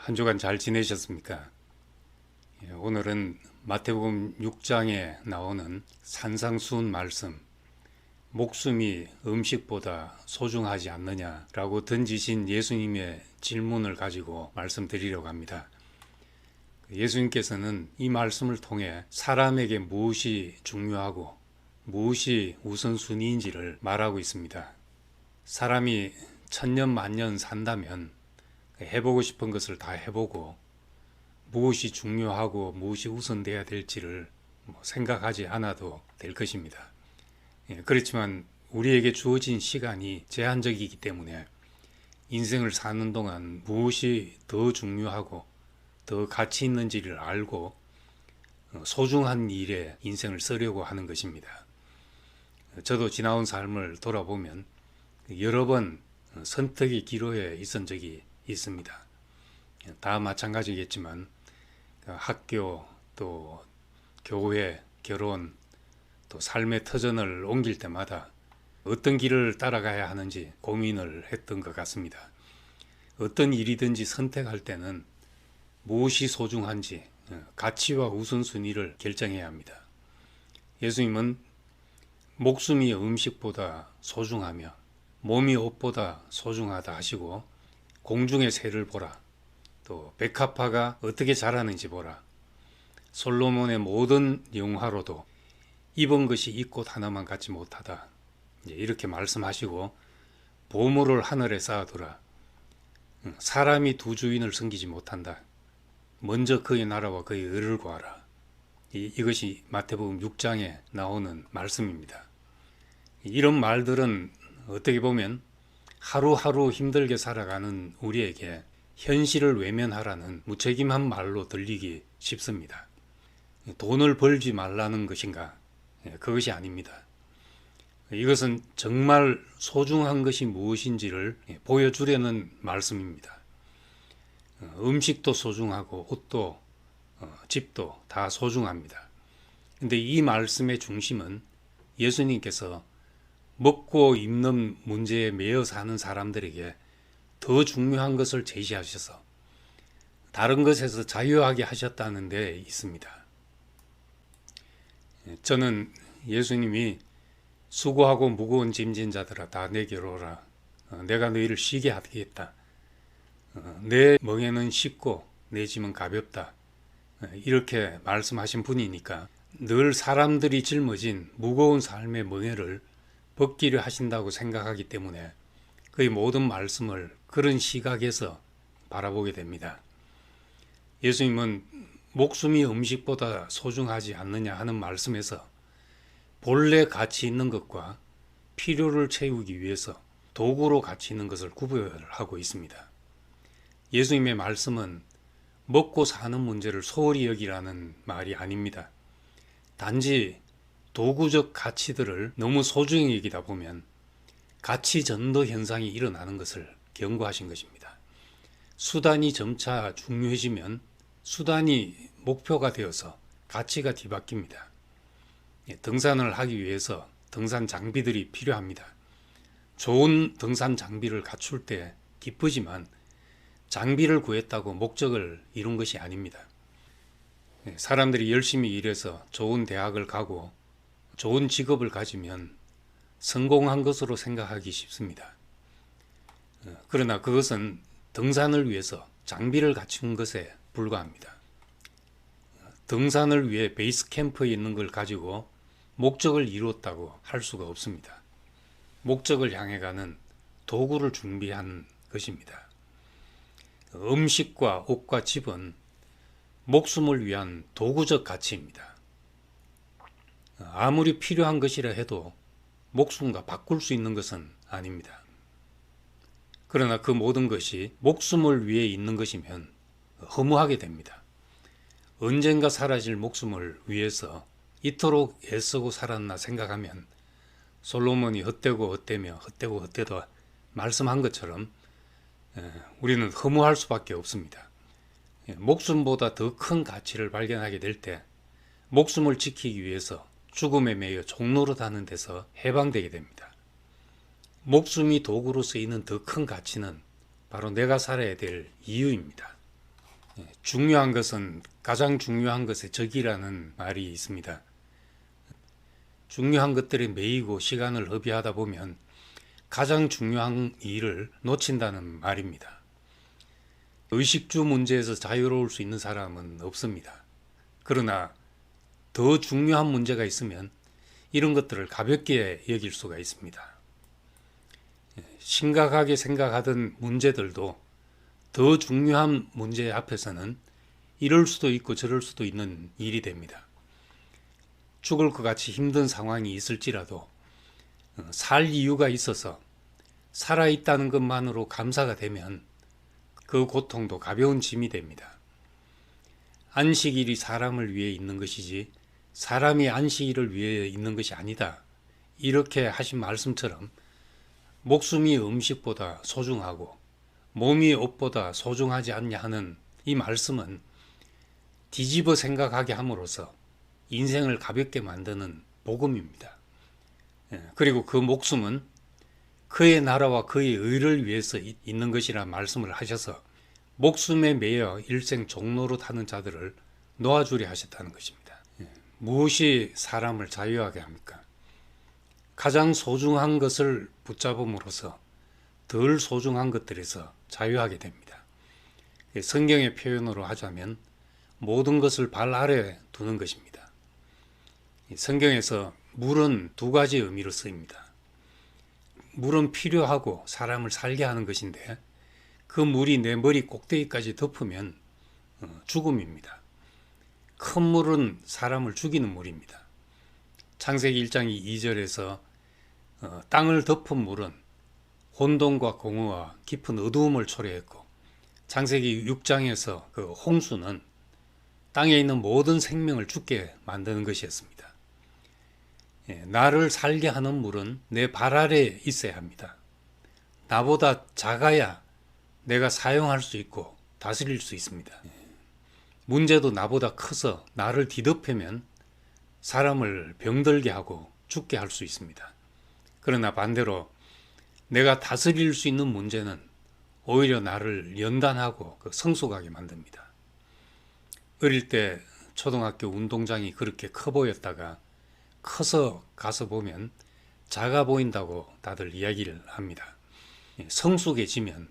한 주간 잘 지내셨습니까? 오늘은 마태복음 6장에 나오는 산상수훈 말씀, 목숨이 음식보다 소중하지 않느냐라고 던지신 예수님의 질문을 가지고 말씀드리려고 합니다. 예수님께서는 이 말씀을 통해 사람에게 무엇이 중요하고 무엇이 우선순위인지를 말하고 있습니다. 사람이 천년 만년 산다면 해보고 싶은 것을 다 해보고 무엇이 중요하고 무엇이 우선돼야 될지를 생각하지 않아도 될 것입니다. 그렇지만 우리에게 주어진 시간이 제한적이기 때문에 인생을 사는 동안 무엇이 더 중요하고 더 가치 있는지를 알고 소중한 일에 인생을 쓰려고 하는 것입니다. 저도 지나온 삶을 돌아보면 여러 번 선택의 기로에 있은 적이 있습니다. 다 마찬가지겠지만 학교, 또 교회, 결혼, 또 삶의 터전을 옮길 때마다 어떤 길을 따라가야 하는지 고민을 했던 것 같습니다. 어떤 일이든지 선택할 때는 무엇이 소중한지 가치와 우선순위를 결정해야 합니다. 예수님은 목숨이 음식보다 소중하며 몸이 옷보다 소중하다 하시고 공중의 새를 보라, 또 백합화가 어떻게 자라는지 보라, 솔로몬의 모든 영화로도 입은 것이 이 꽃 하나만 같지 못하다, 이렇게 말씀하시고 보물을 하늘에 쌓아두라, 사람이 두 주인을 섬기지 못한다, 먼저 그의 나라와 그의 의를 구하라. 이것이 마태복음 6장에 나오는 말씀입니다. 이런 말들은 어떻게 보면 하루하루 힘들게 살아가는 우리에게 현실을 외면하라는 무책임한 말로 들리기 쉽습니다. 돈을 벌지 말라는 것인가? 그것이 아닙니다. 이것은 정말 소중한 것이 무엇인지를 보여주려는 말씀입니다. 음식도 소중하고 옷도 집도 다 소중합니다. 근데 이 말씀의 중심은 예수님께서 먹고 입는 문제에 매여 사는 사람들에게 더 중요한 것을 제시하셔서 다른 것에서 자유하게 하셨다는 데 있습니다. 저는 예수님이 수고하고 무거운 짐진 자들아 다 내게로 오라, 내가 너희를 쉬게 하겠다, 내 멍에는 쉽고 내 짐은 가볍다, 이렇게 말씀하신 분이니까 늘 사람들이 짊어진 무거운 삶의 멍에를 벗기려 하신다고 생각하기 때문에 그의 모든 말씀을 그런 시각에서 바라보게 됩니다. 예수님은 목숨이 음식보다 소중하지 않느냐 하는 말씀에서 본래 가치 있는 것과 필요를 채우기 위해서 도구로 가치 있는 것을 구별하고 있습니다. 예수님의 말씀은 먹고 사는 문제를 소홀히 여기라는 말이 아닙니다. 단지 도구적 가치들을 너무 소중히 여기다 보면 가치 전도 현상이 일어나는 것을 경고하신 것입니다. 수단이 점차 중요해지면 수단이 목표가 되어서 가치가 뒤바뀝니다. 등산을 하기 위해서 등산 장비들이 필요합니다. 좋은 등산 장비를 갖출 때 기쁘지만 장비를 구했다고 목적을 이룬 것이 아닙니다. 사람들이 열심히 일해서 좋은 대학을 가고 좋은 직업을 가지면 성공한 것으로 생각하기 쉽습니다. 그러나 그것은 등산을 위해서 장비를 갖춘 것에 불과합니다. 등산을 위해 베이스 캠프에 있는 걸 가지고 목적을 이루었다고 할 수가 없습니다. 목적을 향해 가는 도구를 준비한 것입니다. 음식과 옷과 집은 목숨을 위한 도구적 가치입니다. 아무리 필요한 것이라 해도 목숨과 바꿀 수 있는 것은 아닙니다. 그러나 그 모든 것이 목숨을 위해 있는 것이면 허무하게 됩니다. 언젠가 사라질 목숨을 위해서 이토록 애쓰고 살았나 생각하면 솔로몬이 헛되고 헛되며 헛되고 헛되다 말씀한 것처럼 우리는 허무할 수밖에 없습니다. 목숨보다 더 큰 가치를 발견하게 될 때 목숨을 지키기 위해서 죽음에 매여 종노릇하는 데서 해방되게 됩니다. 목숨이 도구로 쓰이는 더 큰 가치는 바로 내가 살아야 될 이유입니다. 중요한 것은 가장 중요한 것의 적이라는 말이 있습니다. 중요한 것들에 매이고 시간을 허비하다 보면 가장 중요한 일을 놓친다는 말입니다. 의식주 문제에서 자유로울 수 있는 사람은 없습니다. 그러나 더 중요한 문제가 있으면 이런 것들을 가볍게 여길 수가 있습니다. 심각하게 생각하던 문제들도 더 중요한 문제 앞에서는 이럴 수도 있고 저럴 수도 있는 일이 됩니다. 죽을 것 같이 힘든 상황이 있을지라도 살 이유가 있어서 살아있다는 것만으로 감사가 되면 그 고통도 가벼운 짐이 됩니다. 안식일이 사람을 위해 있는 것이지 사람이 안식일을 위해 있는 것이 아니다. 이렇게 하신 말씀처럼 목숨이 음식보다 소중하고 몸이 옷보다 소중하지 않냐 하는 이 말씀은 뒤집어 생각하게 함으로써 인생을 가볍게 만드는 복음입니다. 그리고 그 목숨은 그의 나라와 그의 의를 위해서 있는 것이라 말씀을 하셔서 목숨에 매여 일생 종로로 타는 자들을 놓아주려 하셨다는 것입니다. 무엇이 사람을 자유하게 합니까? 가장 소중한 것을 붙잡음으로써 덜 소중한 것들에서 자유하게 됩니다. 성경의 표현으로 하자면 모든 것을 발 아래 두는 것입니다. 성경에서 물은 두 가지 의미로 쓰입니다. 물은 필요하고 사람을 살게 하는 것인데 그 물이 내 머리 꼭대기까지 덮으면 죽음입니다. 큰 물은 사람을 죽이는 물입니다. 창세기 1장 2절에서 땅을 덮은 물은 혼돈과 공허와 깊은 어두움을 초래했고 창세기 6장에서 그 홍수는 땅에 있는 모든 생명을 죽게 만드는 것이었습니다. 나를 살게 하는 물은 내 발 아래에 있어야 합니다. 나보다 작아야 내가 사용할 수 있고 다스릴 수 있습니다. 문제도 나보다 커서 나를 뒤덮으면 사람을 병들게 하고 죽게 할 수 있습니다. 그러나 반대로 내가 다스릴 수 있는 문제는 오히려 나를 연단하고 성숙하게 만듭니다. 어릴 때 초등학교 운동장이 그렇게 커 보였다가 커서 가서 보면 작아 보인다고 다들 이야기를 합니다. 성숙해지면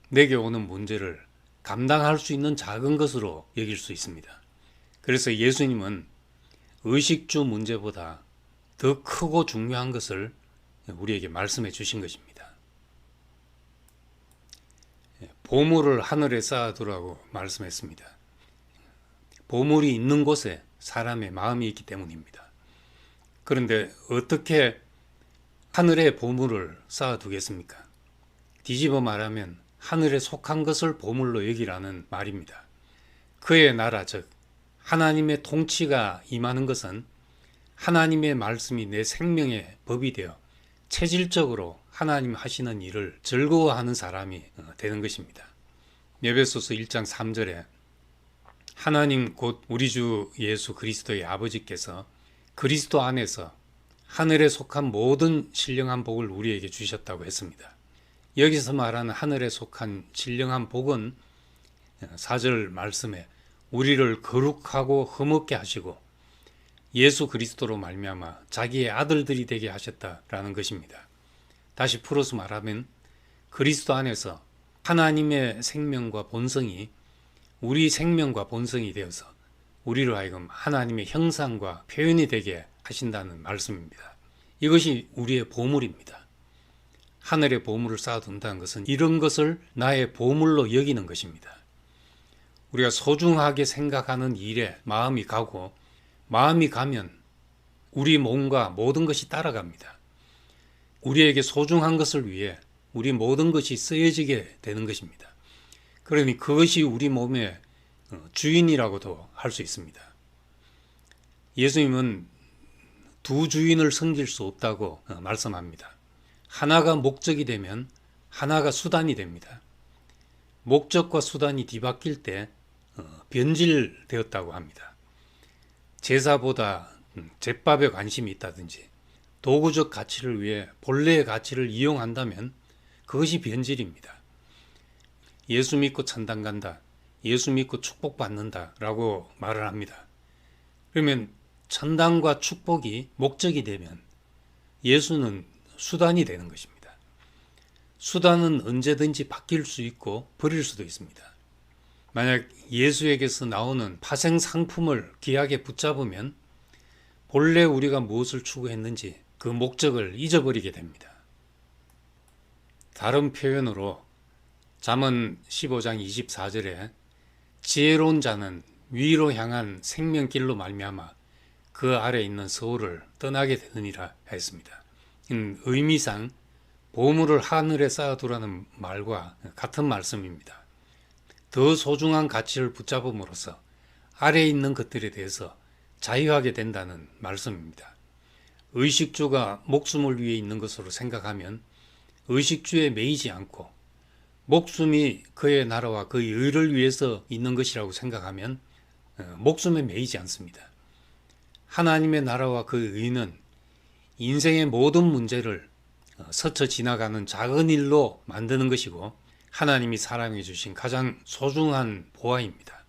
내게 오는 문제를 감당할 수 있는 작은 것으로 여길 수 있습니다. 그래서 예수님은 의식주 문제보다 더 크고 중요한 것을 우리에게 말씀해 주신 것입니다. 보물을 하늘에 쌓아두라고 말씀했습니다. 보물이 있는 곳에 사람의 마음이 있기 때문입니다. 그런데 어떻게 하늘에 보물을 쌓아두겠습니까? 뒤집어 말하면 하늘에 속한 것을 보물로 여기라는 말입니다. 그의 나라, 즉 하나님의 통치가 임하는 것은 하나님의 말씀이 내 생명의 법이 되어 체질적으로 하나님 하시는 일을 즐거워하는 사람이 되는 것입니다. 에베소서 1장 3절에 하나님 곧 우리 주 예수 그리스도의 아버지께서 그리스도 안에서 하늘에 속한 모든 신령한 복을 우리에게 주셨다고 했습니다. 여기서 말하는 하늘에 속한 신령한 복은 4절 말씀에 우리를 거룩하고 흠없게 하시고 예수 그리스도로 말미암아 자기의 아들들이 되게 하셨다라는 것입니다. 다시 풀어서 말하면 그리스도 안에서 하나님의 생명과 본성이 우리 생명과 본성이 되어서 우리로 하여금 하나님의 형상과 표현이 되게 하신다는 말씀입니다. 이것이 우리의 보물입니다. 하늘에 보물을 쌓아둔다는 것은 이런 것을 나의 보물로 여기는 것입니다. 우리가 소중하게 생각하는 일에 마음이 가고 마음이 가면 우리 몸과 모든 것이 따라갑니다. 우리에게 소중한 것을 위해 우리 모든 것이 쓰여지게 되는 것입니다. 그러니 그것이 우리 몸의 주인이라고도 할 수 있습니다. 예수님은 두 주인을 섬길 수 없다고 말씀합니다. 하나가 목적이 되면 하나가 수단이 됩니다. 목적과 수단이 뒤바뀔 때 변질되었다고 합니다. 제사보다 제밥에 관심이 있다든지 도구적 가치를 위해 본래의 가치를 이용한다면 그것이 변질입니다. 예수 믿고 천당 간다, 예수 믿고 축복받는다라고 말을 합니다. 그러면 천당과 축복이 목적이 되면 예수는 수단이 되는 것입니다. 수단은 언제든지 바뀔 수 있고 버릴 수도 있습니다. 만약 예수에게서 나오는 파생 상품을 귀하게 붙잡으면 본래 우리가 무엇을 추구했는지 그 목적을 잊어버리게 됩니다. 다른 표현으로 잠언 15장 24절에 지혜로운 자는 위로 향한 생명길로 말미암아 그 아래 있는 서울을 떠나게 되느니라 했습니다. 의미상 보물을 하늘에 쌓아두라는 말과 같은 말씀입니다. 더 소중한 가치를 붙잡음으로써 아래에 있는 것들에 대해서 자유하게 된다는 말씀입니다. 의식주가 목숨을 위해 있는 것으로 생각하면 의식주에 매이지 않고 목숨이 그의 나라와 그의 의를 위해서 있는 것이라고 생각하면 목숨에 매이지 않습니다. 하나님의 나라와 그의 의는 인생의 모든 문제를 스쳐 지나가는 작은 일로 만드는 것이고 하나님이 사랑해 주신 가장 소중한 보화입니다.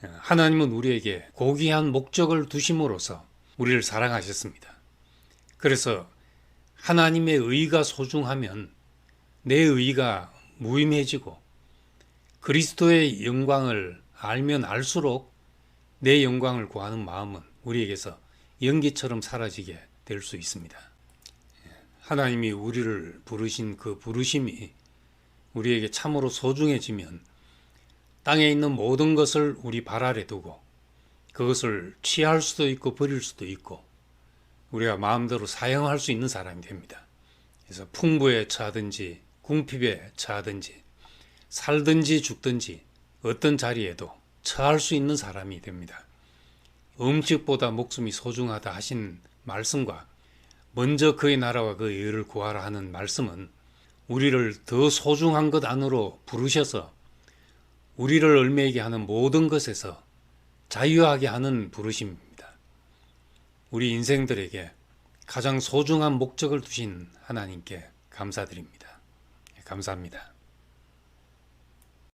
하나님은 우리에게 고귀한 목적을 두심으로써 우리를 사랑하셨습니다. 그래서 하나님의 의가 소중하면 내 의가 무의미해지고 그리스도의 영광을 알면 알수록 내 영광을 구하는 마음은 우리에게서 연기처럼 사라지게 될 수 있습니다. 하나님이 우리를 부르신 그 부르심이 우리에게 참으로 소중해지면 땅에 있는 모든 것을 우리 발 아래 두고 그것을 취할 수도 있고 버릴 수도 있고 우리가 마음대로 사용할 수 있는 사람이 됩니다. 그래서 풍부에 처하든지 궁핍에 처하든지 살든지 죽든지 어떤 자리에도 처할 수 있는 사람이 됩니다. 음식보다 목숨이 소중하다 하신 말씀과 먼저 그의 나라와 그의 의를 구하라 하는 말씀은 우리를 더 소중한 것 안으로 부르셔서 우리를 얽매이게 하는 모든 것에서 자유하게 하는 부르심입니다. 우리 인생들에게 가장 소중한 목적을 두신 하나님께 감사드립니다. 감사합니다.